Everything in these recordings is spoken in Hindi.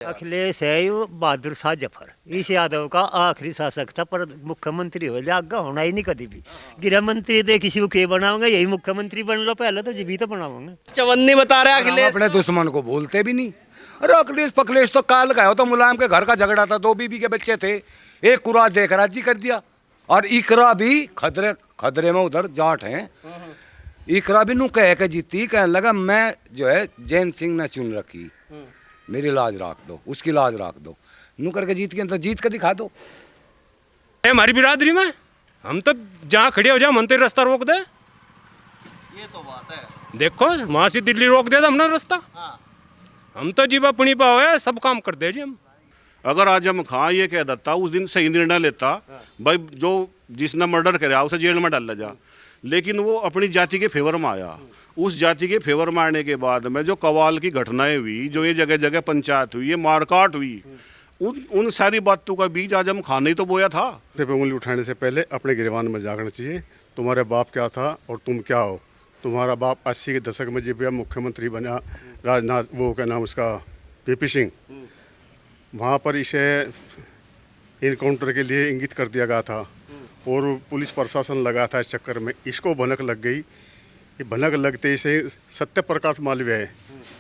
अखिलेश है यो बहादुर शाह जफर इस यादव का आखिरी शासक था, पर मुख्यमंत्री हो लिया आगे होना ही नहीं कभी भी। गृह मंत्री तो किसी को के बनाओगे, यही मुख्यमंत्री बन लो पहले तो जीवित बनाओगे। चवन्नी बता रहा है हम अखिलेश। अपने दुश्मन को भूलते भी नहीं। अरे अखिलेश पखलेश तो काल का है, तो मुलायम के घर का झगड़ा था, 2 बीबी के बच्चे थे, एक कुरा देख राजी कर दिया। और इकरा भी खतरे खतरे में उधर जाट हैं, इकरा भी नू कह के जीती, कहने लगा मैं जो है जैन सिंह ने चुन रखी, मेरी लाज राख दो, उसकी लाज राख दो, नू करके जीत के, तो जीत के दिखा दो। हमारी बिरादरी में हम तो जहाँ खड़े हो जाए मंत्री रास्ता रोक दे। ये तो बात है। देखो वहाँ से दिल्ली रोक दे हमने रास्ता। हम तो जीवा पुणी पाओ है, सब काम कर दे जी हम। अगर आजम खां ये कह देता उस दिन सही निर्णय लेता, भाई जो जिसने मर्डर कराया उसे जेल में डाला जा, लेकिन वो अपनी जाति के फेवर में आया। उस जाति के फेवर में आने के बाद में जो कवाल की घटनाएं हुई, जो ये जगह जगह पंचायत हुई, ये मारकाट हुई, उन सारी बातों का बीज आजम खान ने तो बोया था। पे उंगली उठाने से पहले अपने गिरवान में जागना चाहिए। तुम्हारे बाप क्या था और तुम क्या हो। तुम्हारा बाप 80 के दशक में जब मुख्यमंत्री बना, राजनाथ वो क्या नाम उसका वीपी सिंह, वहाँ पर इसे इनकाउंटर के लिए इंगित कर दिया गया था और पुलिस प्रशासन लगा था इस चक्कर में। इसको भनक लग गई, ये भनक लगते इसे सत्य प्रकाश मालवीय है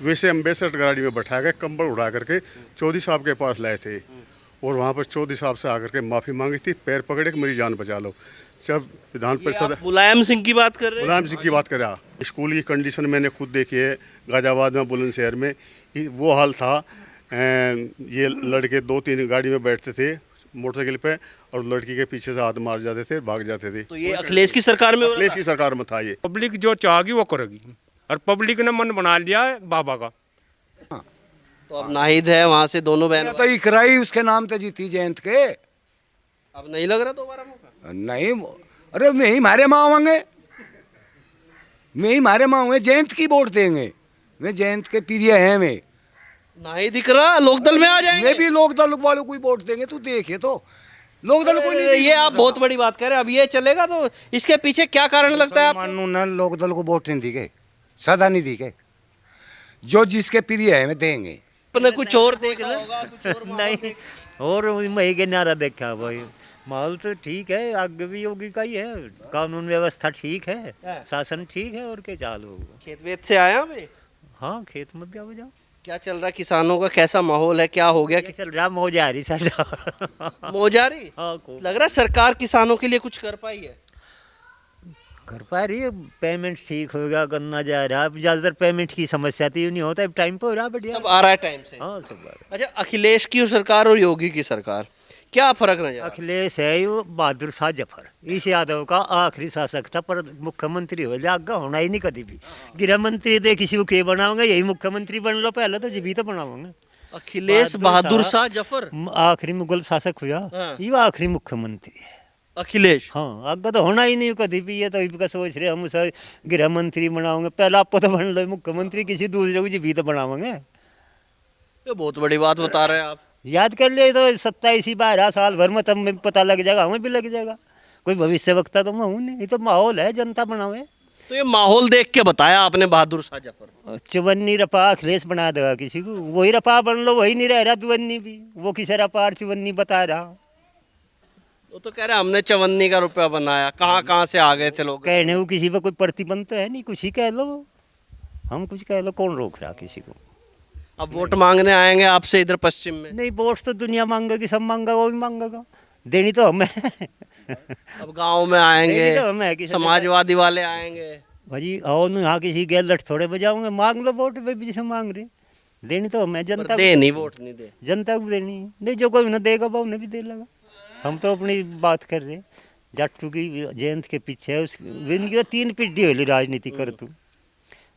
वैसे अम्बेसडर गाड़ी में बैठा के कंबल उड़ा करके चौधरी साहब के पास लाए थे और वहाँ पर चौधरी साहब से आकर के माफ़ी मांगी थी, पैर पकड़े कि मेरी जान बचा लो। जब विधान परिषद मुलायम सिंह की बात कर रहे हैं। मुलायम सिंह की बात करा, स्कूल की कंडीशन मैंने खुद देखी है गाजियाबाद में, बुलंदशहर में वो हाल था। ये लड़के 2-3 गाड़ी में बैठते थे मोटरसाइकिल पे और लड़की के पीछे से हाथ मार जाते थे, भाग जाते थे। तो ये अखिलेश की सरकार में हो रहा अखिलेश था? की सरकार में था ये। पब्लिक जो चाहेगी वो करेगी और पब्लिक ने मन बना लिया है बाबा का। तो अब नाहिद है वहाँ से, दोनों बहन तो इकरा ही उसके नाम पे जीती जयंत के। अब नहीं लग रहा दोबारा मौका? नहीं, अरे मैं ही मारे माँ होंगे, मैं ही मारे माँ होंगे, जयंत की वोट देंगे, मैं जयंत के प्रिय हैं, मैं नाहिद दिख रहा लोकदल में आ जाएंगे। मैं भी लोकदल वालों को ही वोट देंगे। तू देखे तो लोकदल को नहीं। ये आप बहुत बड़ी बात कर रहे हैं। अब ये चलेगा तो इसके पीछे क्या कारण लगता है आपको? मानू ना लोकदल को वोट नहीं दी गए, सदा नहीं दी गए, जो जिसके प्रिय है मैं देंगे। अपने कुछ और देख रहे हैं? नहीं, और मही के नारा देखा भाई, माहौल तो ठीक है, आगे भी योगी का ही है, कानून व्यवस्था ठीक है, शासन ठीक है, और क्या चालू होगा। खेत वेत से आया भाई? हाँ, खेत में भी आओ जाओ। क्या चल रहा है, किसानों का कैसा माहौल है, क्या हो गया? क्या चल रहा, मौजारी सर। मोजारी हाँ, लग रहा है सरकार किसानों के लिए कुछ कर पाई है? कर पा रही है, पेमेंट ठीक होगा, गन्ना जा रहा है, ज़्यादातर पेमेंट की समस्या थी, नहीं होता, अब टाइम पे हो रहा है, बढ़िया। सब आ रहा है टाइम से। हाँ, सब आ रहा है। अच्छा, अखिलेश की सरकार और योगी की सरकार क्या फर्क नजर आ रहा है? अखिलेश है यो बहादुर शाह जफर इस यादव का आखिरी शासक था, पर मुख्यमंत्री हो लिया आगे होना ही नहीं कभी भी। गृह मंत्री तो किसी को के बनाओगे, यही मुख्यमंत्री बन लो पहले तो जीवित बनाओगे। अखिलेश बहादुर शाह जफर आखिरी मुगल शासक हुआ, हाँ। ये आखिरी मुख्यमंत्री है अखिलेश। हाँ, आगे तो होना ही नहीं कभी भी। ये तो इनका सोच रहे हम उसे गृह मंत्री बनाओगे, पहले आपको तो बन लो मुख्यमंत्री, किसी दूसरे को जीवित बनाओगे। ये बहुत बड़ी बात बता रहे हैं आप। याद कर ले तो 27-12 साल भर में तब में पता लग जाएगा, हमें भी लग जाएगा। कोई भविष्य वक्ता तो मैं हूँ नहीं, ये तो माहौल है, जनता बनावे। तो ये माहौल देख के बताया आपने बहादुर शाह जफर। चवन्नी रपा अखिलेश बना देगा किसी को, वही रपा बन लो, वही नहीं रह रहा चवन्नी भी, वो किसे रपा चवन्नी बता रहा। वो तो कह रहे हमने चवन्नी का रुपया बनाया, कहाँ कहाँ से आ गए थे लोग। कहने को किसी पर कोई प्रतिबंध तो है नहीं, कुछ ही कह लो, हम कुछ कह लो, कौन रोक रहा किसी को। अब वोट मांगने आएंगे आपसे इधर पश्चिम में। नहीं, वोट तो दुनिया मांगेगी, सब मांगा, वो भी मांगेगा, देनी तो हमें। अब गांव में आएंगे, तो हमें किसी समाजवादी वाले आएंगे। भाजी आओ ना, यहाँ किसी के लट थोड़े बजाओगे, मांग लो वोट, जिसे मांग रहे, देनी तो हमें जनता दे नहीं, वोट नहीं दे, जनता को देनी है। नहीं, जो कोई उन्हें देगा वो उन्हें भी दे लगा। हम तो अपनी बात कर रहे, जाटू की जयंत के पीछे है, उनकी 3 पीढ़ी होली राजनीति कर तू,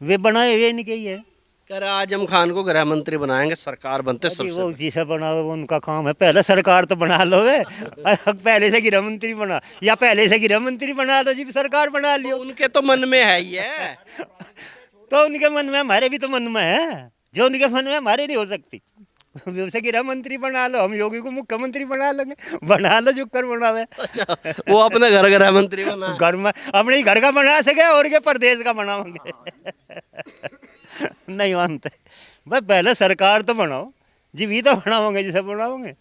वे बनाए हुए नहीं कही है। कह रहे आजम खान को गृह मंत्री बनाएंगे, सरकार बनते अभी सबसे वो पहले। जिसे बनावे वो उनका काम है, पहले सरकार तो बना लो वे। पहले से गृह मंत्री बना, या पहले से गृह मंत्री बना दो जी, सरकार बना लियो। उनके तो मन में है ही है। तो उनके मन में, हमारे भी तो मन में है, जो उनके मन में हमारे नहीं हो सकती। उसे गृह मंत्री बना लो, हम योगी को मुख्यमंत्री बना लेंगे, बना लो जो कर बनावे। अच्छा, वो अपने घर गृह मंत्री बना, घर में अपने ही घर का बना सके और के प्रदेश का बनाओगे। नहीं मानते भाई, पहले सरकार तो बनाओ, जी भी तो बनाओगे जिसे बनाओगे।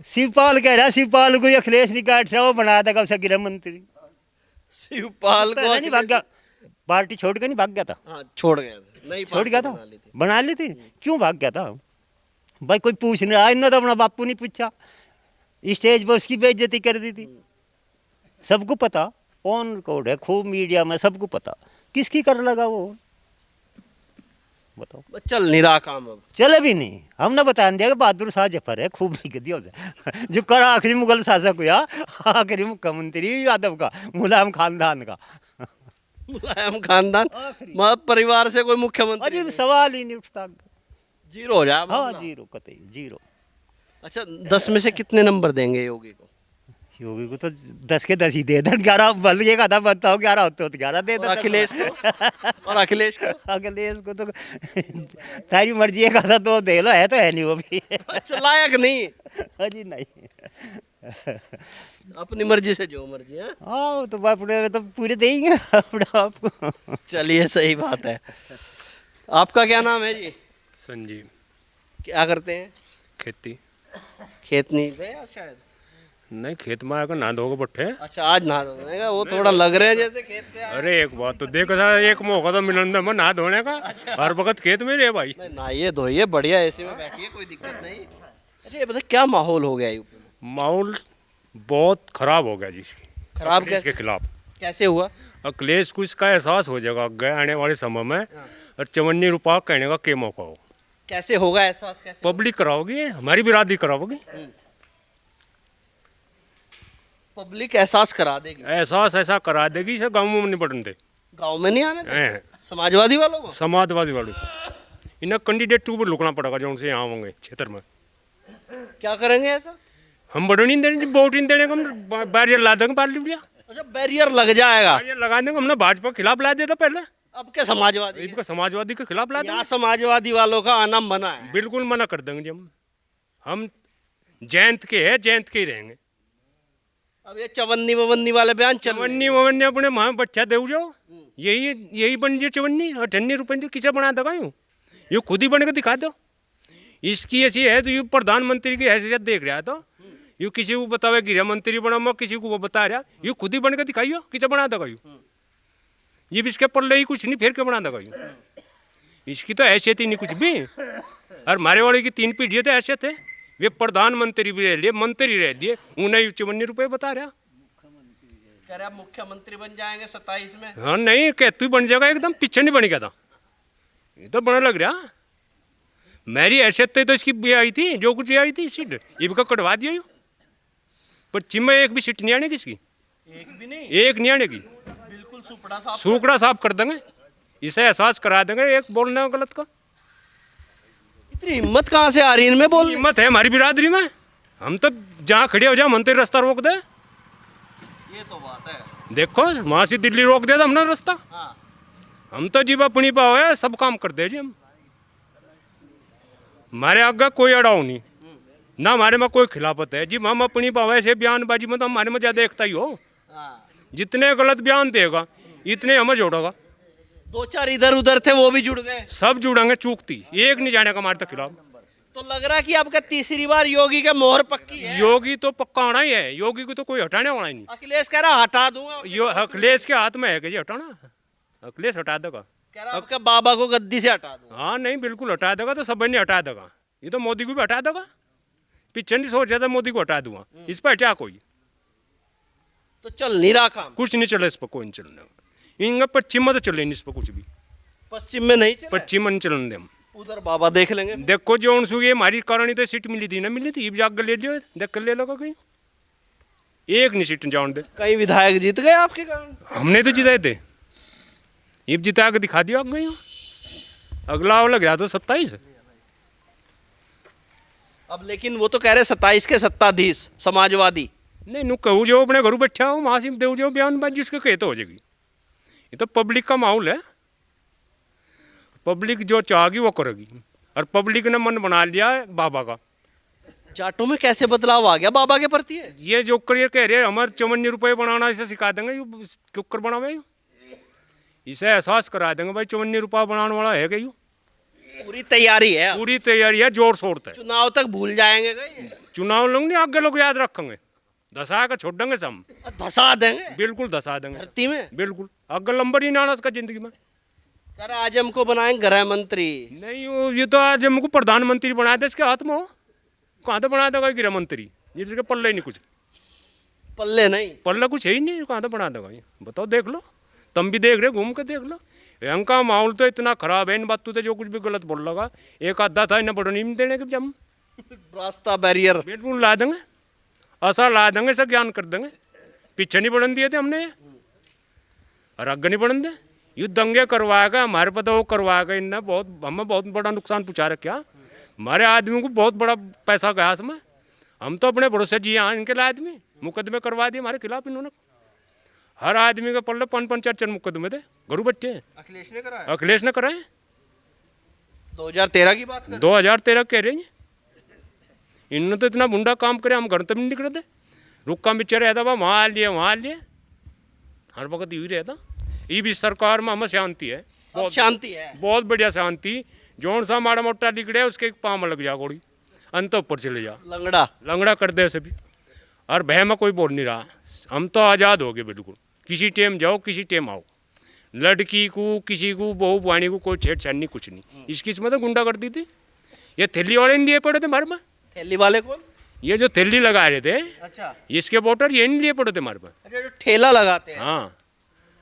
शिवपाल कह रहा है, शिवपाल को अखिलेश नहीं काट रहा, वो बना देगा उसे गृह मंत्री। शिवपाल को नहीं भाग गया, पार्टी छोड़ के नहीं भाग गया था, हाँ छोड़ गया था, नहीं छोड़ गया था, बना ली थी। बना ली थी। क्यों भाग गया था भाई? कोई पूछने आया, इन्होंने तो अपना बापू नहीं पूछा, स्टेज पर उसकी बेइज्जती कर दी थी। सबको पता, ऑन रिकॉर्ड है, खूब मीडिया में सबको पता। किसकी कर लगा वो, बताओ। बस चल नहीं रहा काम अब। चले भी नहीं, हमने बता दिया कि बहादुर शाह जफर है, खूब लिख दिया उसे जो कर आखिरी मुगल शासक हुआ, आखिरी मुख्यमंत्री यादव का, मुलायम खानदान का। मुलायम खानदान, मतलब परिवार से कोई मुख्यमंत्री अजी सवाल ही नहीं उठता। जीरो हो जाए हाँ मामला। जीरो, कतई जीरो। अच्छा 10 में से कितने नंबर देंगे योगी को? योगी को तो 10 के 10 ही दे दें, 11 बल ये कहा बताओ 11 होते हो तो 11 दे और दें। अखिलेश को? और अखिलेश को? अखिलेश को तो तारी मर्जी है, कहा तो दे लो, है तो है नहीं वो भी। अच्छा लायक नहीं, अजी नहीं, अपनी मर्जी से जो मर्जी है। हाँ तो अपने तो पूरे देंगे अपने आपको। चलिए सही बात है। आपका क्या नाम है जी? संजीव। क्या करते हैं? खेती। खेत नहीं गए आज शायद? नहीं, खेत में आकर नहा धोकर बैठे। अच्छा आज नहा धोने का, वो थोड़ा लग रहे हैं जैसे खेत से आए। अरे एक बात तो देखो था, एक मौका तो मिलन में नहा धोने का, हर वक्त खेत में रहे भाई। नहीं नहाइए धोइए, बढ़िया एसी में बैठिए, कोई दिक्कत नहीं। अच्छा ये बताइए क्या माहौल हो गया यूपी में? माहौल बहुत खराब हो गया जिसकी, खराब अखिलेश के कैसे? खिलाफ। कैसे हुआ? अखिलेश को इसका एहसास हो जाएगा आगे आने वाले समय में, और 54 रुपया कहने का क्या मौका हो। कैसे होगा एहसास, कैसे? पब्लिक कराओगी, हमारी बिरादरी कराओगी। पब्लिक एहसास करा देगी। एहसास ऐसा करा देगी, इसे गाँव में नहीं पड़ने दे। गांव में नहीं आने देते? हैं। समाजवादी वालों को? समाजवादी वालों को इन्हें कैंडिडेट टू पर लुकना पड़ेगा जो उनसे यहाँ होंगे क्षेत्र में। क्या करेंगे ऐसा? हम बढ़ नहीं देंगे, वोट नहीं देने का, हम बैरियर ला देंगे पार्लिया, अच्छा बैरियर लग जाएगा। बैरियर लगा देंगे। हमने भाजपा के खिलाफ ला दिया था पहले, अब क्या समाजवादी इनका समाजवादी के खिलाफ ला यहाँ देंगे। समाजवादी वालों का आना मना है। बिल्कुल मना कर देंगे जी हम जयंत के हैं, जयंत के ही रहेंगे। अब ये चवन्नी ववन्नी वाले बयान चल रहे हैं। चवन्नी ववन्नी अपने माँ बच्चा दे जाओ, यही बन जाए चवन्नी। 98 रुपये किसे बना देगा यूँ खुद ही बन के दिखा दो। इसकी ऐसी है तो ये प्रधानमंत्री की हैसियत देख रहा है, तो यूँ किसी को बतावे गृह मंत्री बना, मैं किसी को वो बता रहा, यूँ खुद ही बन के दिखाइयो किसे बना देगा यूँ। ये भी इसके पल्ले ही कुछ नहीं, फिर के बना देगा यूँ। इसकी तो हैसियत ही नहीं कुछ भी। और हमारे वाले की 3 पीढ़ी तो हैसियत है, वे प्रधानमंत्री भी रह लिए, मंत्री रह लिए, उन्हें 54 रुपये बता रहा। कह रहे मुख्यमंत्री बन जाएंगे 27 में। हाँ नहीं, कहतु ही बन जाएगा, एकदम पीछे नहीं बन गया था। ये तो बड़ा लग रहा। मेरी हैसियत तो इसकी ये आई थी, जो कुछ ये आई थी सीट, ये भी कटवा दिया यूँ। पश्चिम में एक भी सीट नहीं आने की इसकी, एक भी नहीं, एक नहीं आने की। बिल्कुल सुपड़ा साहब। सूखड़ा साफ कर देंगे, इसे एहसास करा देंगे एक बोलने का गलत का। इतनी हिम्मत कहाँ से आ रही है इनमें बोलने? हिम्मत है हमारी बिरादरी में, हम तो जहाँ खड़े हो जाए मंत्री रास्ता रोक दे। ये तो बात है। देखो वहाँ से दिल्ली रोक दे तो हमने रास्ता, हाँ। हम तो जीवा अपनी पाव है, सब काम कर दे जी हम। हमारे आगे कोई अड़ाव नहीं, ना हमारे में कोई खिलाफत है जी। हम अपनी पाव ऐसे बयानबाजी में तो हमारे में ज़्यादा एकता ही हो। हाँ। जितने गलत बयान देगा इतने हमें जोड़ेगा। 2-4 इधर उधर थे वो भी जुड़ गए। सब जुड़ेंगे, चूकती एक नहीं जाने का हमारे तक खिलाफ। तो लग रहा है कि आपका तीसरी बार योगी के मोहर पक्की है। योगी तो पक्का आना ही है, योगी को तो कोई हटाने वाला ही नहीं। अखिलेश कह रहा हटा दूंगा। यो अखिलेश के हाथ में है कि जी हटाना, अखिलेश हटा देगा। कह रहा आपके बाबा को गद्दी से हटा दूंगा। हाँ नहीं बिल्कुल हटा देगा, तो सब ने हटा देगा। ये तो मोदी को भी हटा देगा, पीछे नहीं सोच रहा था मोदी को हटा दूंगा, इस पर हटा कोई तो चल नहीं रहा काम। कुछ नहीं चले, इस पर कोई नहीं चलने। इनका पश्चिम में तो चले नहीं इस पर कुछ भी, पश्चिम में नहीं चले। पश्चिम में नहीं चलने दे हम। उधर बाबा देख लेंगे। देखो जो उनसे ये हमारी कारण तो सीट मिली थी ना, मिली थी, जाकर ले लियो, देख कर ले लो कहीं। एक नहीं सीट जान दे। कई विधायक जीत गए आपके कारण। हमने तो जिताए थे, ये जिता के दिखा दिया आप गई। अगला लग रहा तो 27। अब लेकिन वो तो कह रहे 27 के सत्ताधीश समाजवादी। नहीं नु कहूँ जो अपने घर बैठा हो, वहाँ से दे जो बयानबाजी जिसके कहते हो जाएगी। ये तो पब्लिक का माहौल है, पब्लिक जो चाहेगी वो करेगी, और पब्लिक ने मन बना लिया है बाबा का। जाटों में कैसे बदलाव आ गया बाबा के प्रति है? ये जो कर कह रहे हैं हमारे 54 रुपये बनाना, इसे सिखा देंगे कुकर बनावे, इसे एहसास करा देंगे भाई 54 रुपया बनाने वाला है क्या। पूरी तैयारी है। पूरी तैयारी है, जोर शोर है। चुनाव तक भूल जाएंगे कहीं? चुनाव लोग नहीं, आगे लोग याद रखेंगे, धसा कर छोड़ देंगे सब, धसा देंगे बिल्कुल धसा देंगे धरती में। बिल्कुल। आगे लंबर ही ना आना उसका जिंदगी में। कर आजम को बनाएंगे गृह मंत्री। नहीं ये तो आज हमको प्रधानमंत्री बना दे, इसके हाथ में हो, कहाँ तो बना देगा गृह मंत्री, ये इसके पल्ले ही नहीं कुछ, पल्ले नहीं। पल्ला कुछ है ही नहीं, कहाँ तो बना देगा ये, बताओ। देख लो, तुम भी देख रहे, घूम के देख लो। यहाँ का माहौल तो इतना खराब है, इन बातों से जो कुछ भी गलत बोल लगा, एक आधा था इन्हें बढ़नी नहीं देने के जम, रास्ता बैरियर। बिल्कुल ला देंगे, ऐसा ला देंगे, सब ज्ञान कर देंगे। पीछे नहीं बढ़न दिए थे हमने, और आगे नहीं बढ़न दे। ये दंगे करवाएगा, हमारे पता वो करवाएगा, इनने बहुत हमें बहुत बड़ा नुकसान पहुँचा रखा। हमारे आदमी को बहुत बड़ा पैसा गया इसमें, हम तो अपने भरोसे जी हाँ, इनके लिए आदमी मुकदमे करवा दिए हमारे खिलाफ इन्होंने। हर आदमी के पल्ले 5-5 मुकदमे थे, घरू बच्चे। अखिलेश ने कराया। अखिलेश ने कराए, 2013 की बात कर। 2013 कह रहे हैं। इन्होंने तो इतना बुंडा काम करे, हम घर तक नहीं निकले थे, रुक्का बिच्चे रहता वहाँ, वहाँ लिए हर वक्त यही रहता। ये भी सरकार में हमें शांति है, बहुत शांति है, बहुत बढ़िया शांति। जौन सा माड़ा मोटा लिखड़े उसके पाँव में लग जा गोड़ी, अंत ऊपर चले जा, लंगड़ा लंगड़ा कर दे सभी। और भय में कोई बोल नहीं रहा, हम तो आज़ाद हो गए बिल्कुल, किसी टाइम जाओ किसी टाइम आओ, लड़की को किसी को बहू बुआनी को कोई छेड़छाड़ नहीं, कुछ नहीं। इसकी इसमें तो गुंडा कर दी थी, ये थैली वाले नहीं लिए पड़े थे हमारे में। थैली वाले कौन? ये जो थैली लगा रहे थे, अच्छा, इसके वोटर ये नहीं लिए पड़े थे हमारे में। अच्छा, जो ठेला लगाते हैं हाँ,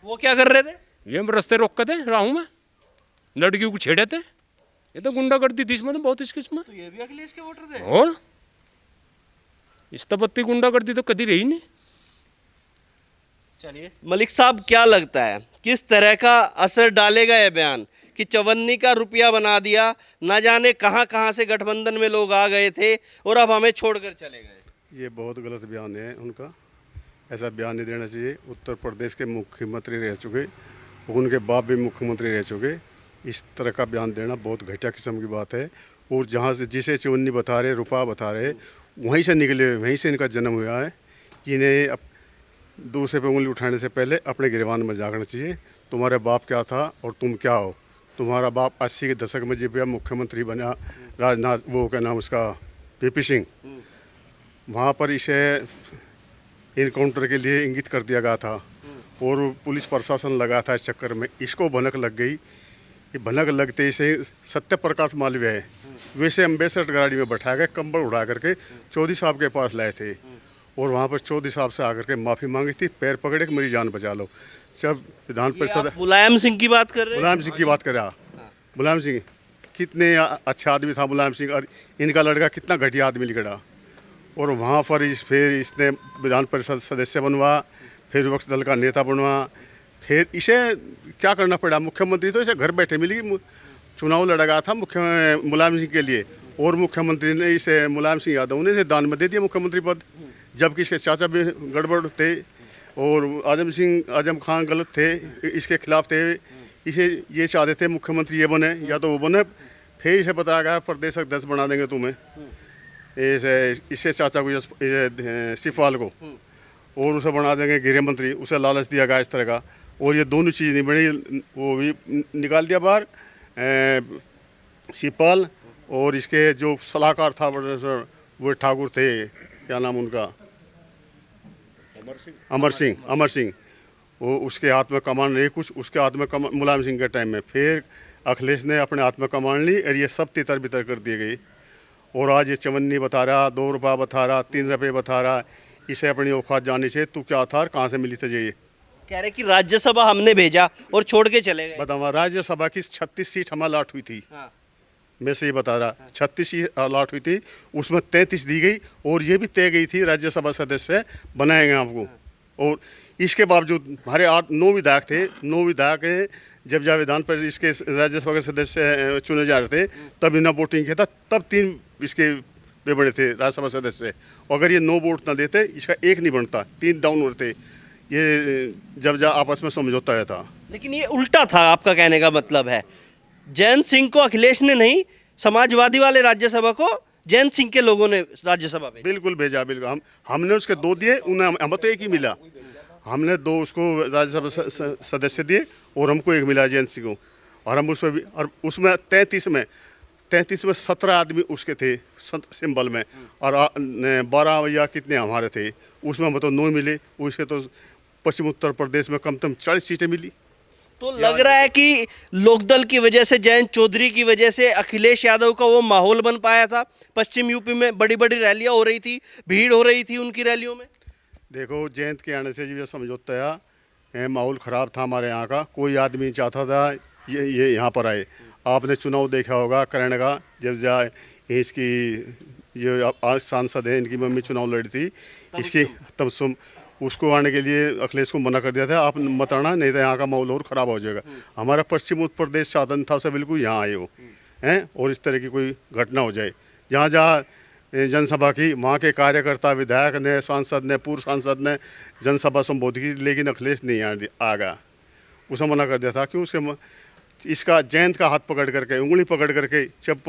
वो क्या कर रहे थे? ये हम रास्ते रोक थे राहू में, लड़कियों को छेड़े थे। ये तो गुंडा कर दी थी इसमें तो बहुत, इसकी इसमें। तो ये भी अखिलेश के वोटर थे? और इस तबत्ती गुंडा कर दी तो कभी रही नहीं। चलिए मलिक साहब, क्या लगता है किस तरह का असर डालेगा ये बयान कि चवन्नी का रुपया बना दिया, ना जाने कहां कहां से गठबंधन में लोग आ गए थे और अब हमें छोड़कर चले गए? ये बहुत गलत बयान है उनका, ऐसा बयान नहीं देना चाहिए। उत्तर प्रदेश के मुख्यमंत्री रह चुके, उनके बाप भी मुख्यमंत्री रह चुके, इस तरह का बयान देना बहुत घटिया किस्म की बात है। और जहाँ से जिसे चवन्नी बता रहे, रुपया बता रहे, वहीं से निकले, वहीं से इनका जन्म हुआ है। इन्हें अब दूसरे पे उंगली उठाने से पहले अपने गिरवान में जागना चाहिए। तुम्हारे बाप क्या था और तुम क्या हो? तुम्हारा बाप 80 के दशक में जब मुख्यमंत्री बना, राजनाथ वो क्या नाम उसका, पीपी सिंह, वहाँ पर इसे इनकाउंटर के लिए इंगित कर दिया गया था और पुलिस प्रशासन लगा था इस चक्कर में। इसको भनक लग गई, ये भनक लगते इसे सत्य प्रकाश मालवीय है वैसे अम्बेसडर गाड़ी में बैठा के कंबल उड़ा करके चौधरी साहब के पास लाए थे और वहाँ पर चौधरी साहब से आकर के माफ़ी मांगी थी, पैर पकड़े कि मेरी जान बचा लो। जब विधान परिषद, मुलायम सिंह की बात कर रहे हैं? मुलायम सिंह की बात करा, मुलायम सिंह कितने अच्छा आदमी था मुलायम सिंह, और इनका लड़का कितना घटिया आदमी निकला। और वहाँ पर फिर इसने विधान परिषद सदस्य बनवा, फिर विपक्ष दल का नेता बनवा, फिर इसे क्या करना पड़ा, मुख्यमंत्री तो इसे घर बैठे मिली। चुनाव लड़ा गया था मुलायम सिंह के लिए और मुख्यमंत्री ने इसे, मुलायम सिंह यादव ने इसे दान में दे दिया मुख्यमंत्री पद, जबकि इसके चाचा भी गड़बड़ थे और आजम खान गलत थे, इसके खिलाफ थे। इसे ये चाहते थे मुख्यमंत्री ये बने या तो वो बने, फिर इसे बताया गया प्रदेश अध्यक्ष बना देंगे तुम्हें, इससे चाचा को सिफाल को, और उसे बना देंगे गृह मंत्री, उसे लालच दिया गया इस तरह का। और ये दोनों चीज़ नहीं बनी, वो भी निकाल दिया बाहर सिपाल, और इसके जो सलाहकार था वो ठाकुर थे, क्या नाम उनका, अमर सिंह, वो उसके हाथ में कमान रही कुछ, उसके हाथ में मुलायम सिंह के टाइम में। फिर अखिलेश ने अपने हाथ में कमान ली और ये सब तितर बितर कर दिए गई। और आज ये चवन्नी बता रहा, 2 रुपया बता रहा, 3 रुपये बता रहा, इसे अपनी औकात जाननी चाहिए। तू क्या था, कहाँ से मिली तुझे? ये कह रहे कि राज्यसभा हमने भेजा और छोड़ के चले गए। बताओ, राज्यसभा की 36 सीट हमारी अलॉट हुई थी। हाँ। मैं सही बता रहा, 36 सीट अलॉट हुई थी, उसमें 33 दी गई और ये भी तय गई थी राज्यसभा सदस्य बनाएंगे आपको। और इसके बावजूद हमारे 9 विधायक थे, 9 विधायक जब विधान परिषद इसके राज्यसभा के सदस्य चुने जा रहे थे तब इन्हें वोटिंग किया था, तब 3 इसके वे बड़े थे राज्यसभा सदस्य। अगर ये 9 वोट ना देते इसका 1 नहीं बनता, 3 डाउन होते। ये जब आपस में समझौता आया था। लेकिन ये उल्टा था, आपका कहने का मतलब है जयंत सिंह को अखिलेश ने नहीं, समाजवादी वाले राज्यसभा को जयंत सिंह के लोगों ने राज्यसभा भेजा। बिल्कुल भेजा, बिल्कुल। हमने उसके 2 दिए, उन्हें हमें तो 1 ही मिला। हमने 2 उसको राज्यसभा सदस्य दिए और हमको 1 मिला जयंत सिंह को। और हम उसमें भी, और उसमें 33 में 33 में 17 आदमी उसके थे सिंबल में, और 12 या कितने हमारे थे, उसमें मतलब 9 मिले। उसके तो पश्चिम उत्तर प्रदेश में कम से कम 40 सीटें मिली। तो लग रहा है कि लोकदल की वजह से, जयंत चौधरी की वजह से अखिलेश यादव का वो माहौल बन पाया था। पश्चिम यूपी में बड़ी बड़ी रैलियां हो रही थी, भीड़ हो रही थी उनकी रैलियों में। देखो, जयंत के आने से जो समझौता है, माहौल ख़राब था हमारे यहाँ का। कोई आदमी चाहता था ये यहाँ पर आए। आपने चुनाव देखा होगा करण का, जब जाए इसकी जो आज सांसद है, इनकी मम्मी चुनाव लड़ी थी, इसकी तबसुम, उसको आने के लिए अखिलेश को मना कर दिया था, आप मत आना, नहीं तो यहाँ का माहौल और ख़राब हो जाएगा। हमारा पश्चिम उत्तर प्रदेश साधन था उसे बिल्कुल यहाँ आए हो हैं, और इस तरह की कोई घटना हो जाए। जहाँ जहाँ जनसभा की, वहाँ के कार्यकर्ता, विधायक ने, सांसद ने, पूर्व सांसद ने जनसभा संबोधित की, लेकिन अखिलेश नहीं आ गया। उसे मना कर दिया था कि उसके इसका जयंत का हाथ पकड़ करके, उंगली पकड़ करके जब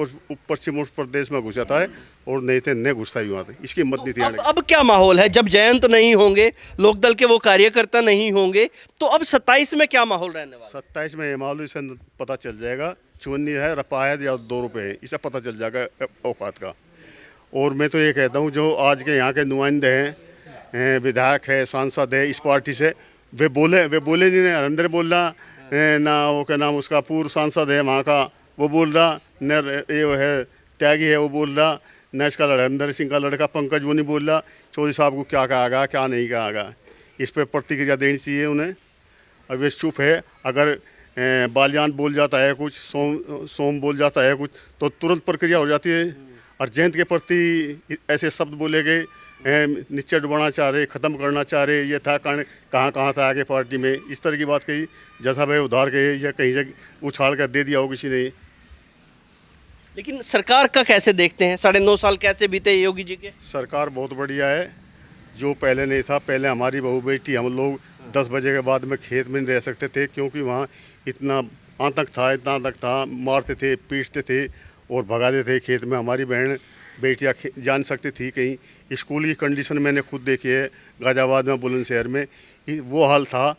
पश्चिम उत्तर प्रदेश में घुसा था, और नहीं थे न घुसता ही हुआ था। इसकी हिम्मत नहीं थी आने की। अब क्या माहौल है जब जयंत नहीं होंगे, लोकदल के वो कार्यकर्ता नहीं होंगे, तो अब 27 में क्या माहौल रहने वाला है? 27 में मालूम इसे पता चल जाएगा, चुन्नी है, रपा है या 2 रुपये है, इसे पता चल जाएगा औकात का। और मैं तो ये कहता हूँ, जो आज के यहाँ के नुमाइंदे हैं, विधायक है, सांसद है इस पार्टी से, वे बोले नहीं। नरेंद्र बोल रहा ना, वो क्या नाम उसका पूर्व सांसद है वहाँ का, वो बोल रहा न, ये है त्यागी है, वो बोल रहा न, इसका नरेंद्र सिंह का लड़का पंकज वो नहीं बोल रहा। चौधरी साहब को क्या कहा, क्या नहीं कहा, इस पर प्रतिक्रिया देनी चाहिए उन्हें। अब वे चुप है। अगर बालियान बोल जाता है कुछ, सोम बोल जाता है कुछ, तो तुरंत प्रक्रिया हो जाती है। और जयंत के प्रति ऐसे शब्द बोले गए, नीचे डुबाना चाह रहे, ख़त्म करना चाह रहे, ये था कहाँ था आगे पार्टी में, इस तरह की बात कही। जैसा भाई उधार कहे या कहीं से उछाल कर दे दिया हो किसी ने। लेकिन सरकार का कैसे देखते हैं? 9.5 साल कैसे बीते योगी जी के? सरकार बहुत बढ़िया है, जो पहले नहीं था। पहले हमारी बहू बेटी, हम लोग 10 बजे के बाद में खेत में नहीं रह सकते थे, क्योंकि वहाँ इतना आतंक था, मारते थे, पीटते थे और भगाते थे खेत में। हमारी बहन बेटियाँ जान सकती थी कहीं। स्कूल की कंडीशन मैंने खुद देखी है, गाज़ियाबाद में, बुलंदशहर में वो हाल था।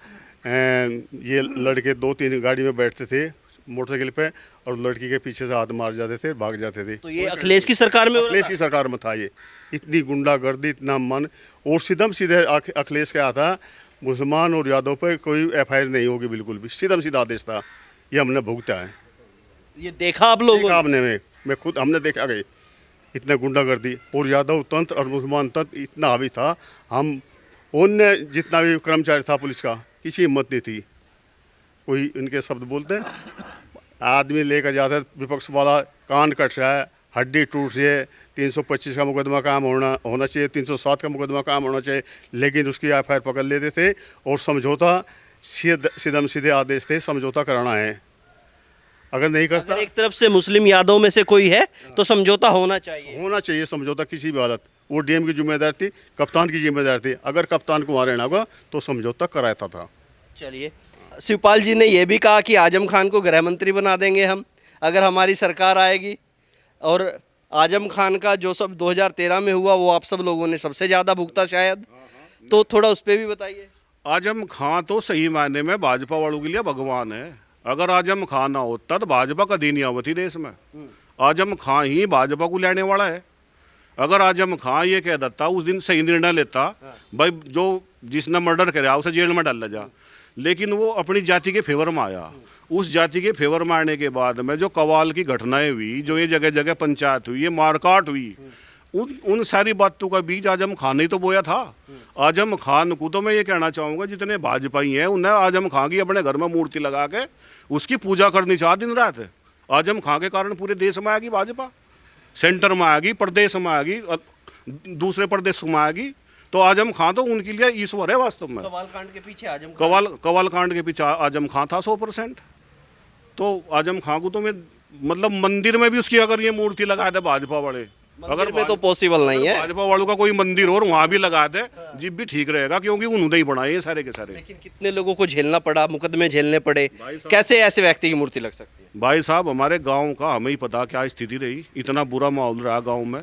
ये लड़के 2-3 गाड़ी में बैठते थे मोटरसाइकिल पे, और लड़की के पीछे से हाथ मार जाते थे, भाग जाते थे। तो ये अखिलेश की सरकार में हो रहा अखिलेश था? की सरकार में था ये। इतनी गुंडागर्दी, इतना मन, और सीधे अखिलेश का था, मुसलमान और यादव पे कोई FIR नहीं होगी, बिल्कुल भी सीधा आदेश था। ये हमने भुगता है। ये देखा आप लोगों आपने, मैं खुद हमने देखा गई इतना गुंडागर्दी, और यादव तंत्र और मुसलमान तंत्र इतना हावी था। हम अन्य जितना भी कर्मचारी था पुलिस का, किसी हिम्मत नहीं थी। कोई इनके शब्द बोलते हैं, आदमी लेकर जाता है, विपक्ष वाला कान कट रहा है, हड्डी टूट रही है, 325 का मुकदमा काम होना चाहिए, 307 का मुकदमा काम होना चाहिए, लेकिन उसकी FIR पकड़ लेते थे। और समझौता सीधे आदेश थे, समझौता कराना है। अगर नहीं करता, एक तरफ से मुस्लिम यादव में से कोई है तो समझौता होना चाहिए समझौता किसी भी हालत। वो DM की जिम्मेदारी थी, कप्तान की जिम्मेदारी थी। अगर कप्तान को वहाँ रहना होगा तो समझौता कराता था। चलिए, शिवपाल जी ने यह भी कहा कि आजम खान को गृह मंत्री बना देंगे हम, अगर हमारी सरकार आएगी। और आजम खान का जो सब 2013 में हुआ, वो आप सब लोगों ने सबसे ज़्यादा भुगता शायद, तो थोड़ा उस पर भी बताइए। आजम खान तो सही मायने में भाजपा वालों के लिए भगवान है। अगर आजम खान ना होता तो भाजपा कभी नहीं आवती देश में। आजम खान ही भाजपा को लेने वाला है। अगर आजम खान ये कह देता, उस दिन सही निर्णय लेता, भाई जो जिसने मर्डर कराया उसे जेल में डाला जा, लेकिन वो अपनी जाति के फेवर में आया। उस जाति के फेवर में आने के बाद में जो कवाल की घटनाएं हुई, जो ये जगह जगह पंचायत हुई, ये मारकाट हुई, उन सारी बातों का बीज आजम खान ने तो बोया था। आजम खान को तो मैं ये कहना चाहूँगा, जितने भाजपाई हैं उन्हें आजम खान की अपने घर में मूर्ति लगा के उसकी पूजा करनी चाहिए दिन रात। आजम खान के कारण पूरे देश में आएगी भाजपा, सेंटर में आएगी, प्रदेश में आएगी, दूसरे प्रदेश में आएगी। तो आजम खान तो उनके लिए ईश्वर है वास्तव में। कवाल कांड के पीछे आजम कवाल कांड के पीछे आजम खान था 100%। तो आजम खान को तो मैं मतलब मंदिर में भी उसकी अगर ये मूर्ति लगा दे भाजपा वाले, अगर में तो पॉसिबल नहीं है, भाजपा वालों का कोई मंदिर और वहाँ भी लगा दे जी भी ठीक रहेगा, क्योंकि उन्होंने ही बनाए ये सारे के सारे। लेकिन कितने लोगों को झेलना पड़ा, मुकदमे झेलने पड़े, कैसे ऐसे व्यक्ति की मूर्ति लग सकती है? भाई साहब, हमारे गांव का हमें ही पता क्या स्थिति रही। इतना बुरा माहौल रहा गांव में।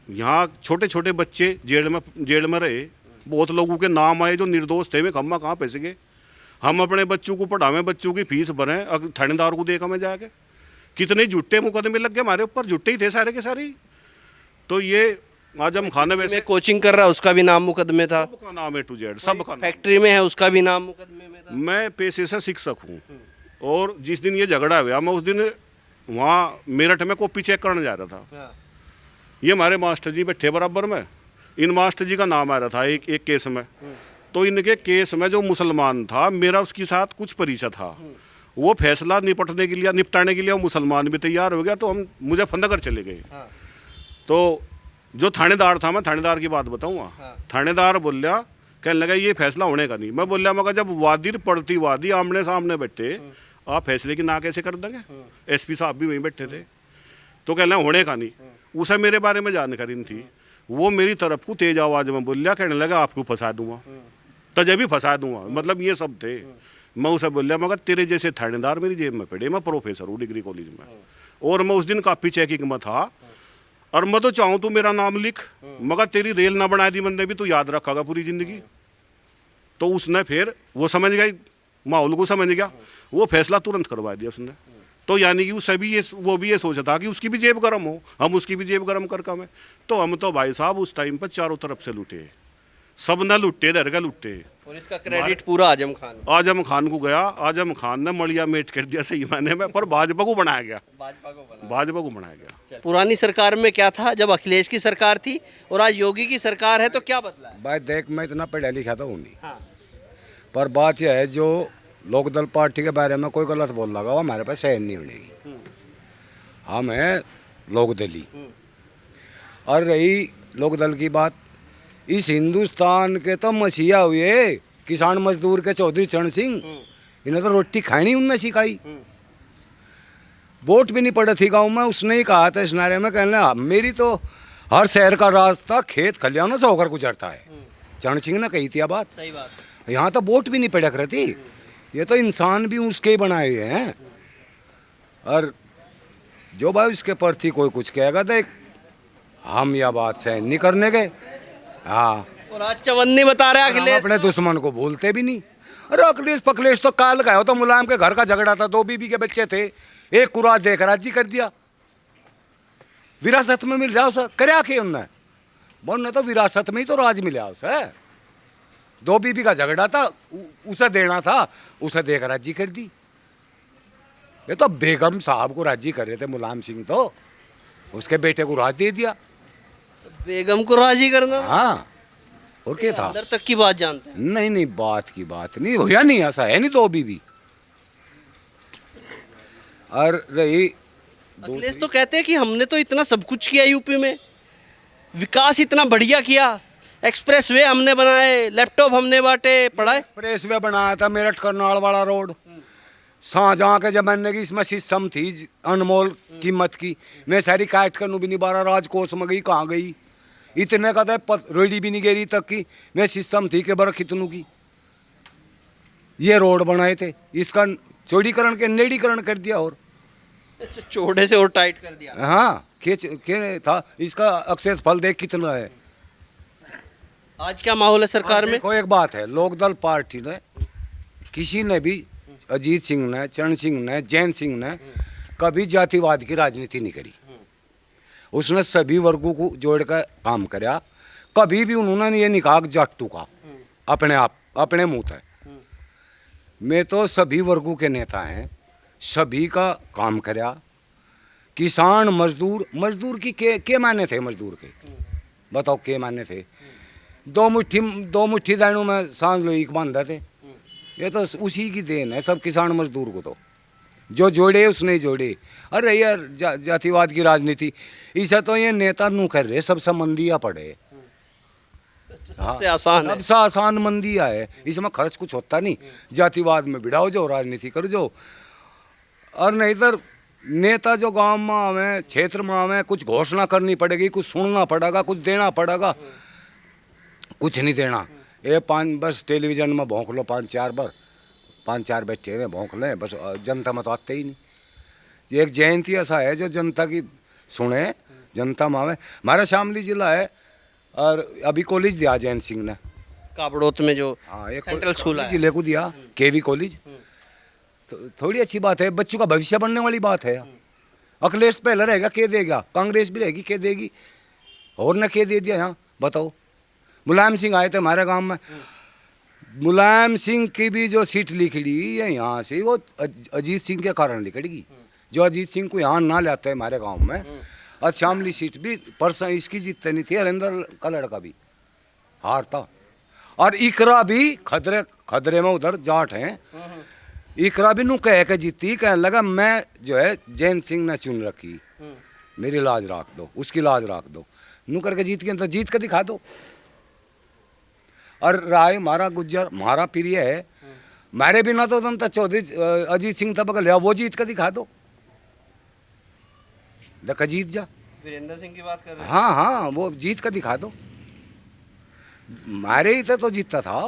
यहाँ छोटे छोटे बच्चे जेल में रहे, बहुत लोगों के नाम आए जो निर्दोष थे, वे खम्मा कहाँ पैसे गए। हम अपने बच्चों को पढ़ावें, बच्चों की फीस भरें, थानेदार को देखा में जाके कितने झूठे मुकदमे लग गए हमारे ऊपर, झूठे ही थे सारे के सारे। तो ये आजम खान ने वैसे में कोचिंग कर रहा है उसका भी नाम मुकदमे था, सबका नाम A to Z, सबका नाम। फैक्ट्री में है उसका भी नाम मुकदमे में था। मैं पेशे से शिक्षक हूँ, और जिस दिन ये झगड़ा हुआ मैं उस दिन वहाँ मेरठ में कॉपी चेक करने जा रहा था। ये हमारे मास्टर जी बैठे बराबर में, इन मास्टर जी का नाम आ रहा था एक केस में। तो इनके केस में जो मुसलमान था, मेरा उसके साथ कुछ परिचय था, वो फैसला निपटाने के लिए वो मुसलमान भी तैयार हो गया, तो हम मुझे फंदाकर चले गए। तो जो थानेदार था, मैं थानेदार की बात बताऊंगा, थानेदार बोलिया, कहने लगा ये फैसला होने का नहीं। मैं बोलिया मगर जब वादी पड़ती वादी आमने सामने बैठे, आप फैसले की ना कैसे कर देंगे? एसपी साहब भी वहीं बैठे थे। तो कहना होने का नहीं, उसे मेरे बारे में जानकारी नहीं थी। वो मेरी तरफ को तेज आवाज में बोलिया, कहने लगा आपको फंसा दूंगा, तजे भी फंसा दूंगा, मतलब ये सब थे। मैं उसे बोलिया मगर तेरे जैसे थानेदार मेरी जेब में पड़े, मैं प्रोफेसर हूँ डिग्री कॉलेज में, और मैं उस दिन कापी चेकिंग में था, और मैं तो चाहूँ तू मेरा नाम लिख, मगर तेरी रेल ना बना दी बंदे भी तू याद रखेगा पूरी जिंदगी। तो उसने फिर वो समझ गया, माहौल को समझ गया, वो फैसला तुरंत करवा दिया उसने। तो यानी कि उसे भी वो भी ये सोचा था कि उसकी भी जेब गर्म हो, हम उसकी भी जेब गर्म कर कम है। तो हम तो भाई साहब उस टाइम पर चारों तरफ से लूटे, सब न लुट्टे दर का लुट्टे, और इसका क्रेडिट पूरा आजम खान को गया। आजम खान ने मड़िया मेट कर दिया सही मायने में, पर भाजपा को बनाया गया, भाजपा को बनाया गया। पुरानी सरकार में क्या था जब अखिलेश की सरकार थी, और आज योगी की सरकार है, तो क्या बदला है? भाई देख, मैं इतना पढ़ा लिखा था हूँ नहीं, पर बात यह है जो लोकदल पार्टी के बारे में कोई गलत बोल लगा वो हमारे पास सहन नहीं होगी। हम हैं लोकदली। और रही लोकदल की बात, इस हिंदुस्तान के तो मसीहा हुए किसान मजदूर के चौधरी चरण सिंह, इन्हें तो रोटी खानी उनने सिखाई। वोट भी नहीं पड़े थी गाँव में, उसने ही कहा था इस नारे में, कहना मेरी तो हर शहर का रास्ता खेत खलियानों से होकर गुजरता है। चरण सिंह ने कही थी यह बात। सही बात। यहाँ तो वोट भी नहीं पड़ा करती, ये तो इंसान भी उसके ही बनाए हुए हैं। और जो भाई उसके प्रति कोई कुछ कहेगा देख, हम यह बात सहन नहीं करने गए। हाँ, और आज चवन्नी बता रहा है हम अखिलेश, अपने दुश्मन को भूलते भी नहीं। अरे अखिलेश पखलेश तो काल का हो, तो मुलायम के घर का झगड़ा था, 2 बीबी के बच्चे थे, एक कुरा देख राजी कर दिया, विरासत में मिल रहा उसे, क्या किया उनने? बोलने तो विरासत में ही तो राज मिला उसे। 2 बीबी का झगड़ा था, उसे देना था, उसे देख राजी कर दी। ये तो बेगम साहब को राजी कर रहे थे मुलायम सिंह, तो उसके बेटे को राज दे दिया। बेगम को राजी करना। हाँ, और क्या था? अंदर तक की बात जानते हैं। नहीं नहीं, बात की बात नहीं होया, नहीं ऐसा है नहीं। 2 बीबी। और रही अखिलेश तो कहते हैं कि हमने तो इतना सब कुछ किया यूपी में, विकास इतना बढ़िया किया, एक्सप्रेस वे हमने बनाए, लैपटॉप हमने बांटे, पढ़ाए। एक्सप्रेस वे बनाया था मेरठ करनाल वाला रोड, शाहजहाँ के जमाने की इसमें सिस्टम थी अनमोल कीमत की, मैं सारी काट कर भी नहीं बारा राजकोष में गई, कहाँ गई? इतने का था रोडी भी नहीं गेरी तक की, मैं सिस्टम थी के बर कितनों की ये रोड बनाए थे। इसका चौड़ीकरण के नेड़ीकरण कर दिया, और अच्छा, चौड़े से और टाइट कर दिया। हाँ, के था इसका अक्षय फल देख कितना है। आज क्या माहौल है सरकार में? देखो एक बात है, लोकदल पार्टी ने किसी ने भी, अजीत सिंह ने, चरण सिंह ने, जैन सिंह ने कभी जातिवाद की राजनीति नहीं करी। उसने सभी वर्गों को जोड़कर काम कराया। कभी भी उन्होंने ये नहीं कहा कि जाटू का अपने आप अपने मुंह है। मैं तो सभी वर्गों के नेता हैं, सभी का काम कराया। किसान मजदूर की के माने थे? मजदूर के बताओ के माने थे? 2 मुट्ठी दानों में सांझ लो एक बांधा थे। ये तो उसी की देन है, सब किसान मजदूर को तो जो जोड़े उसने जोड़े। अरे यार जातिवाद की राजनीति इसे तो ये नेता नू कर रहे, सबसे मंदिया पड़े। सबसे आसान है, सबसे आसान मंदिया है, इसमें खर्च कुछ होता नहीं। जातिवाद में भिड़ाओ जो, राजनीति कर जो। और नहीं इधर नेता जो गांव में आवे, क्षेत्र में आवे, कुछ घोषणा करनी पड़ेगी, कुछ सुनना पड़ेगा, कुछ देना पड़ेगा, कुछ नहीं देना। ये 5 बस टेलीविजन में भौंक लो 5-4 बार, 5-4 बैठे हुए भौंक लें, बस जनता में तो आते ही नहीं। एक जयंती ऐसा है जो जनता की सुने, जनता में आवे। हमारा शामली जिला है, और अभी कॉलेज दिया जयंत सिंह ने काबड़ोत में, जो हाँ एक सेंट्रल स्कूल है, जिले को दिया, केवी कॉलेज। तो थोड़ी अच्छी बात है, बच्चों का भविष्य बनने वाली बात है। अखिलेश पहले रहेगा, के देगा? कांग्रेस भी रहेगी, के देगी? और न के दे दिया यहाँ, बताओ। मुलायम सिंह आए थे हमारे गांव में, मुलायम सिंह की भी जो सीट लिखड़ी है यहाँ से, वो अजीत सिंह के कारण लिखड़गी। जो अजीत सिंह को यहाँ ना लाते हमारे गांव में, और शामली सीट भी परसों इसकी जीतते नहीं थी, हरिंदर का लड़का भी हारता। और इकरा भी खदरे खदरे में उधर जाट हैं, इकरा भी नू कह के जीती, कहने लगा मैं जो है जैन सिंह ने चुन रखी, मेरी लाज रख दो, उसकी लाज रख दो, नू करके जीत के, तो जीत के दिखा दो। और राय हमारा गुज्जर हमारा प्रिय है, मेरे बिना तो तुम तो चौधरी अजीत सिंह तब लिया, वो जीत के दिखा दो, देखा जीत जा। वीरेंद्र सिंह की बात कर रहे हैं? हाँ हाँ, वो जीत के दिखा दो। मारे ही थे तो जीतता था,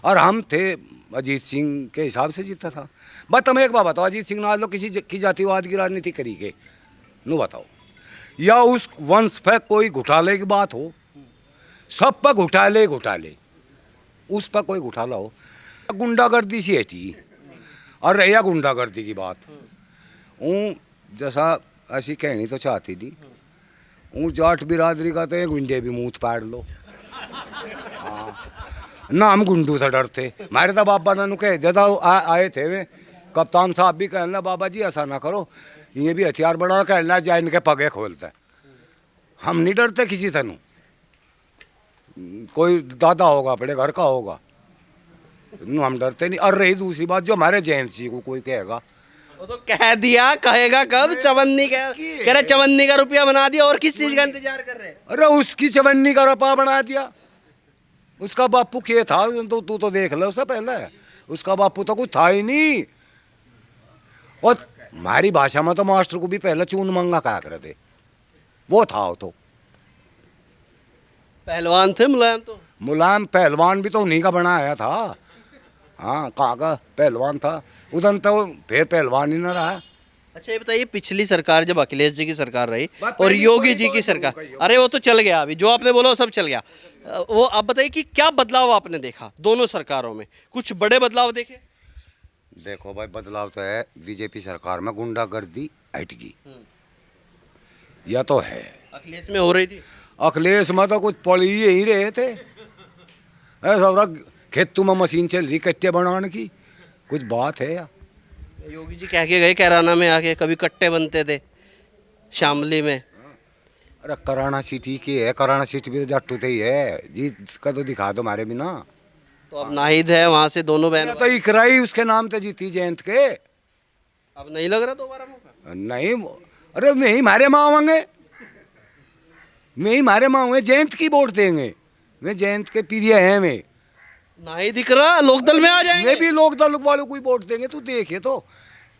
और हम थे अजीत सिंह के हिसाब से जीतता था। बस तुम एक बात बताओ, अजीत सिंह ने आज लोग किसी की जातिवाद की राजनीति करी के नू बताओ, या उस वंश पे कोई घोटाले की बात हो? सब पर घोटाले घोटाले, उस पर कोई घोटाला हो? गुंडागर्दी सी है थी, और रहा गुंडागर्दी की बात, जैसा ऐसी कहनी तो चाहती थी, जाट बिरादरी का तो गुंडे भी मुँह पाड़ लो। ना हम गुंडू से डरते, हमारे तो बाबा ने कह दिया था, आए थे वे कप्तान साहब भी कहना बाबा जी ऐसा ना करो, ये भी हथियार बड़ा कहना जाए इनके पगे खोलता है। हम नहीं डरते किसी तनु, कोई दादा होगा अपने घर का होगा, हम डरते नहीं। और रही दूसरी बात, जो हमारे जैन जी को कोई कहेगा, वो तो कह दिया, कहेगा कब? चवन्नी कह रहे, चवन्नी का रुपया बना दिया, और किस चीज का इंतजार कर रहे हैं? अरे उसकी चवन्नी का रुपया बना दिया, उसका बापू के था, तो तू तो देख लो उससे पहले, उसका बापू तो कुछ था ही नहीं। और हमारी भाषा में तो मास्टर को भी पहले चून मंगा कहा करते, वो था। वो तो पहलवान थे मुलायम, तो मुलायम पहलवान भी तो उन्हीं का बनाया था। हाँ, कहाँ का पहलवान था उधर, तो फिर पहलवान ही ना रहा। अच्छा ये बताइए, पिछली सरकार जब अखिलेश जी की सरकार रही और योगी जी की सरकार, अरे वो तो चल गया, अभी जो आपने बोला वो सब चल गया, वो आप बताइए कि क्या बदलाव आपने देखा दोनों सरकारों में? कुछ बड़े बदलाव देखे? देखो भाई, बदलाव तो है, बीजेपी सरकार में गुंडागर्दी हटगी, यह तो है। अखिलेश में हो रही थी? अखिलेश में तो कुछ पड़ ही रहे थे, ऐसा खेतों में मशीन चल रही कट्टे बनाने की, कुछ बात है या? योगी जी कह के गए कैराना में आके, कभी कट्टे बनते थे शामली में। अरे कराना सिटी की है, कराना सिटी भी तो जाटू ही है, जीत का तो दिखा दो हमारे बिना। तो अब नाहिद है वहां से, दोनों बहन तो इकराई उसके नाम पे जीती जयंत के। अब नहीं लग रहा दोबारा मौका? नहीं, अरे मैं ही मारे माँ होंगे, मैं ही मारे माँ होंगे, जयंत की वोट देंगे, मैं जयंत के प्रिय हैं, मैं नहीं दिख रहा, लोकदल में आ जाएंगे। मैं भी लोकदल वालों को वोट देंगे, तू देखे तो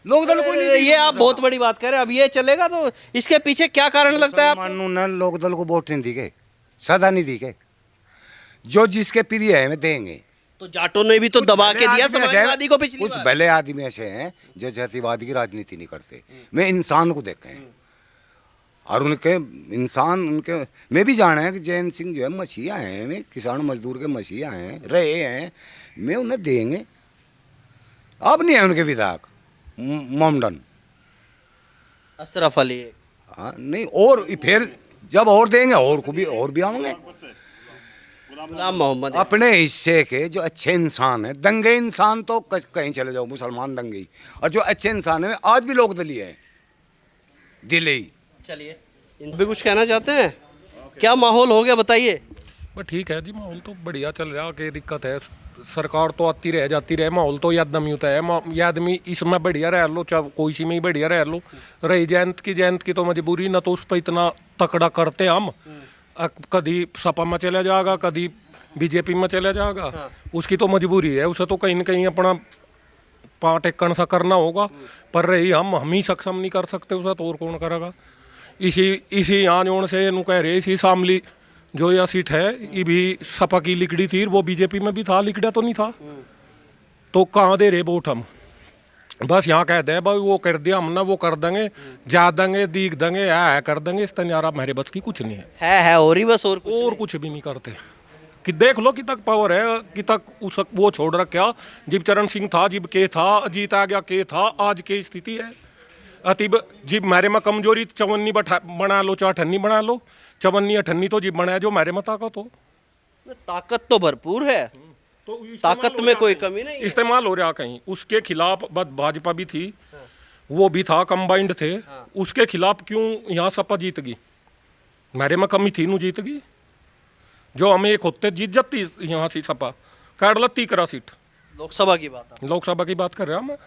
लोकदल को नहीं। ये आप बहुत बड़ी बात कर रहे हैं, अब ये चलेगा तो इसके पीछे क्या कारण लगता है आपको? मानू ना, लोकदल को वोट नहीं दी गए, सदा नहीं दी गए, जो जिसके प्रिय है मैं देंगे। तो जाटों ने भी तो दबा के दिया समाजवादी को पिछली कुछ बार। भले आदमी ऐसे हैं जो जातिवाद की राजनीति नहीं करते, मैं इंसान को देखे हैं, और उनके इंसान उनके मैं भी जाना है कि जैन सिंह जो है मसीहा हैं, मैं किसान मजदूर के मसीहा हैं, रहे हैं, मैं उन्हें देंगे। अब नहीं है उनके विधायक मोमडन अशरफ अली, हाँ नहीं, और फिर जब और देंगे और को भी और भी आएंगे गुलाम मोहम्मद। अपने हिस्से के जो अच्छे इंसान है, दंगे इंसान तो कहीं चले जाओ, मुसलमान दंगे, और जो अच्छे इंसान है आज भी लोग दली है दिल्ली। चलिए, इन भी कुछ कहना चाहते हैं? क्या माहौल हो गया बताइए? बस ठीक है जी, माहौल तो बढ़िया चल रहा, कोई दिक्कत है? सरकार तो आती रह जाती रहे, माहौल तो यादमी होता है, ये आदमी इसमें बढ़िया रह लो, चाहे कोई सी में ही बढ़िया रह लो। रही जयंत की तो मजबूरी, ना तो उस पर इतना तकड़ा करते हम, कभी सपा में चला जाएगा, कभी बीजेपी में चला जाएगा, उसकी तो मजबूरी है, उसे तो कहीं ना कहीं अपना पार्ट एक सा करना होगा। पर रही हम ही सक्षम नहीं कर सकते उसे, तो और कौन करेगा? इसी यहाँ जोड़ से नु कह रहे, इसी शामली जो यह सीट है, ये भी सपा की लिकड़ी थी, वो बीजेपी में भी था, लिकड़ा तो नहीं था, तो कहाँ दे रहे वोट हम? बस यहाँ कह दे भाई वो कर दिया हमने, वो कर देंगे, जा देंगे, दीख देंगे, है कर देंगे, इस तरह हमारे बस की कुछ नहीं है और ही बस, और कुछ भी नहीं करते। कि देख लो कि तक पावर है, कि तक उस वो छोड़ रखा, जब चरण सिंह था, जब के था, अजीत आ गया के था, आज की स्थिति है। अतिब जी मारे में कमजोरी चवन्नी बना लो चाहे अठन्नी बना लो, चवन्नी अठन्नी तो जी बनाया जो मारे में ताकत हो। ताकत तो भरपूर है, तो ताकत में कोई कमी नहीं है। इस्तेमाल हो रहा कहीं। उसके खिलाफ भाजपा भी थी, वो भी था, कंबाइंड थे। उसके खिलाफ क्यों यहाँ सपा जीत गई? मेरे में कमी थी, नू जीत गई। जो हमें एक होते जीत जाती यहाँ से सपा काट लत्ती करा सीट। लोकसभा की बात है। लोकसभा की बात कर रहा मैं,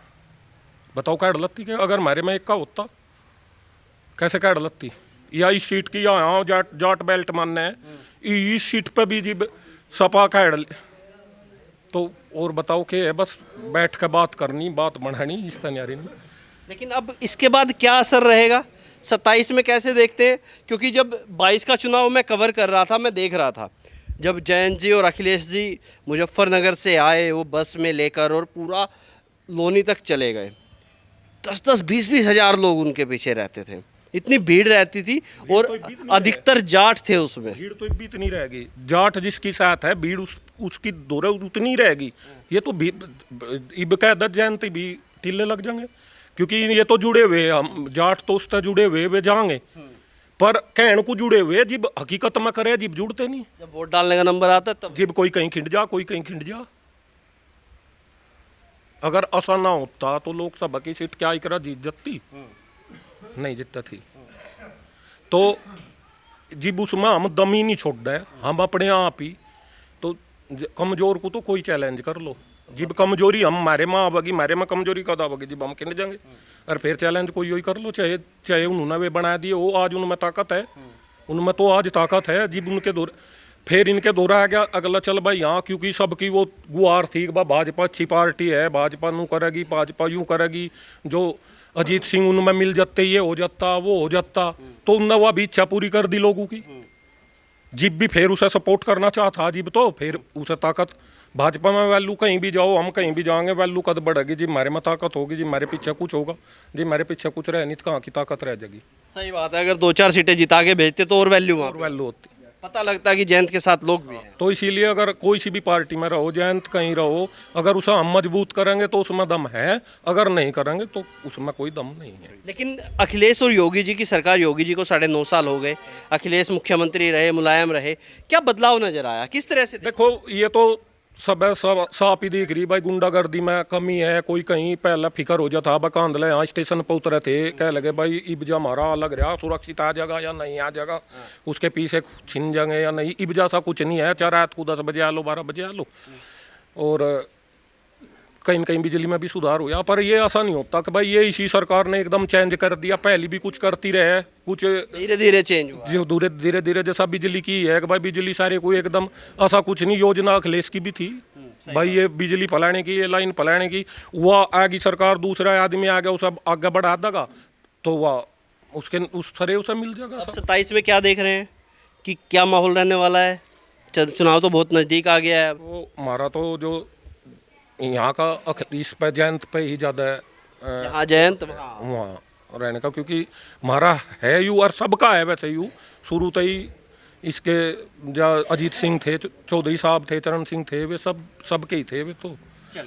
बताओ काट लत्ती के अगर मेरे में एक का होता कैसे काट लत्ती? या इस सीट की यहाँ जाट बेल्ट मानना है, इस सीट पे भी जीब सपा काट तो और बताओ के है बस बैठ कर बात करनी, बात बढ़ानी इस तैयारी में। लेकिन अब इसके बाद क्या असर रहेगा 27 में कैसे देखते हैं? क्योंकि जब 22 का चुनाव मैं कवर कर रहा था, मैं देख रहा था जब जयंत जी और अखिलेश जी मुजफ्फरनगर से आए वो बस में लेकर और पूरा लोनी तक चले गए, 10-10, 20-20 हज़ार लोग उनके पीछे रहते थे, इतनी भीड़ रहती थी और अधिकतर जाट थे उसमें। भीड़ तो भी इतनी रहेगी, जाट जिसकी साथ है भीड़ उसकी दौरे उतनी रहेगी। ये तो इब कैदत जयंती भी टिल्ले लग जाएंगे, क्योंकि ये तो जुड़े हुए हम जाट तो उससे जुड़े हुए वे जाएंगे, पर कहण को जुड़े हुए जिब हकीकत में करे जिब जुड़ते नहीं। जब वोट डालने का नंबर आता है तब जिब कोई कहीं खिंड जा, कोई कहीं खिंड जा। अगर ऐसा ना होता तो लोकसभा की सीट क्या करा जीत जाती? नहीं जीतता थी। तो जिब उसमें हम दम ही नहीं छोड़ रहे, हम अपने आप ही तो कमजोर को तो कोई चैलेंज कर लो। जिब कमजोरी हम मारे में आवेगी, मारे में कमजोरी कद आवेगी जिब हम खिंड जाएंगे, और फिर चैलेंज कोई ही कर लो। चाहे उन्होंने वे बना दिए, वो आज उनमें ताकत है, उनमें तो आज ताकत है। जिब उनके दौर फिर इनके दौरा आ गया अगला, चल भाई यहाँ क्योंकि सबकी वो गुहार थी भाजपा अच्छी पार्टी है, भाजपा नू करेगी, भाजपा यूँ करेगी, जो अजीत सिंह उनमें मिल जाते, ये हो जाता वो हो जाता, तो उनने वह भी इच्छा पूरी कर दी लोगों की। जिब भी फिर उसे सपोर्ट करना चाहता जिब तो फिर उसे ताकत भाजपा में वैल्यू कहीं भी जाओ, हम कहीं भी जाएंगे वैल्यू कद बढ़ेगी जी, हमारे में ताकत होगी जी, हमारे पीछे कुछ होगा जी, हमारे पीछे कुछ रह नहीं तो कहाँ की ताकत रह जाएगी। सही बात है, अगर 2-4 सीटें जिता के भेजते तो और वैल्यू और वैल्यू होती। पता लगता है कि जयंत के साथ लोग भी हैं। तो इसीलिए अगर कोई सी भी पार्टी में रहो, जयंत कहीं रहो, अगर उसे हम मजबूत करेंगे तो उसमें दम है, अगर नहीं करेंगे तो उसमें कोई दम नहीं है। लेकिन अखिलेश और योगी जी की सरकार, योगी जी को 9.5 साल हो गए, अखिलेश मुख्यमंत्री रहे, मुलायम रहे, क्या बदलाव नजर आया? किस तरह से देखो ये तो सब साफ ही दिख रही भाई, गुंडागर्दी में कमी है। कोई कहीं पहले फिक्र हो जाता बा कांदले यहाँ स्टेशन पर उतरे थे, कह लगे भाई इब्जा हमारा लग रहा सुरक्षित आ जाएगा या नहीं आ जाएगा, उसके पीछे छिन जाएंगे या नहीं, इब्जा सा कुछ नहीं है। चाहे रात को 10 बजे आ लो, 12 बजे आ लो, और कहीं कहीं बिजली में भी सुधार हुआ। पर ये ऐसा नहीं होता कि भाई ये इसी सरकार ने एकदम चेंज कर दिया, पहले भी कुछ करती रहे, कुछ धीरे धीरे चेंज हुआ। जो धीरे धीरे जैसा बिजली की है कि भाई बिजली सारे को एकदम ऐसा कुछ नहीं। योजना अखिलेश की भी थी भाई, ये बिजली फलाने की, ये लाइन फलाने की, वह आगे सरकार दूसरा आदमी आ गया उसे आगे बढ़ा देगा तो वह उसके उस सरे उसे मिल जाएगा। अब 27 में क्या देख रहे हैं कि क्या माहौल रहने वाला है? चुनाव तो बहुत नज़दीक आ गया है। वो हमारा तो जो यहाँ का अखिलेश पे जयंत पे ही ज़्यादा हाँ, जयंत वहाँ रहने का, क्योंकि हमारा है यू और सबका है वैसे यू शुरू से ही। इसके जो अजीत सिंह थे, चौधरी साहब थे, चरण सिंह थे, वे सबके ही थे वे तो।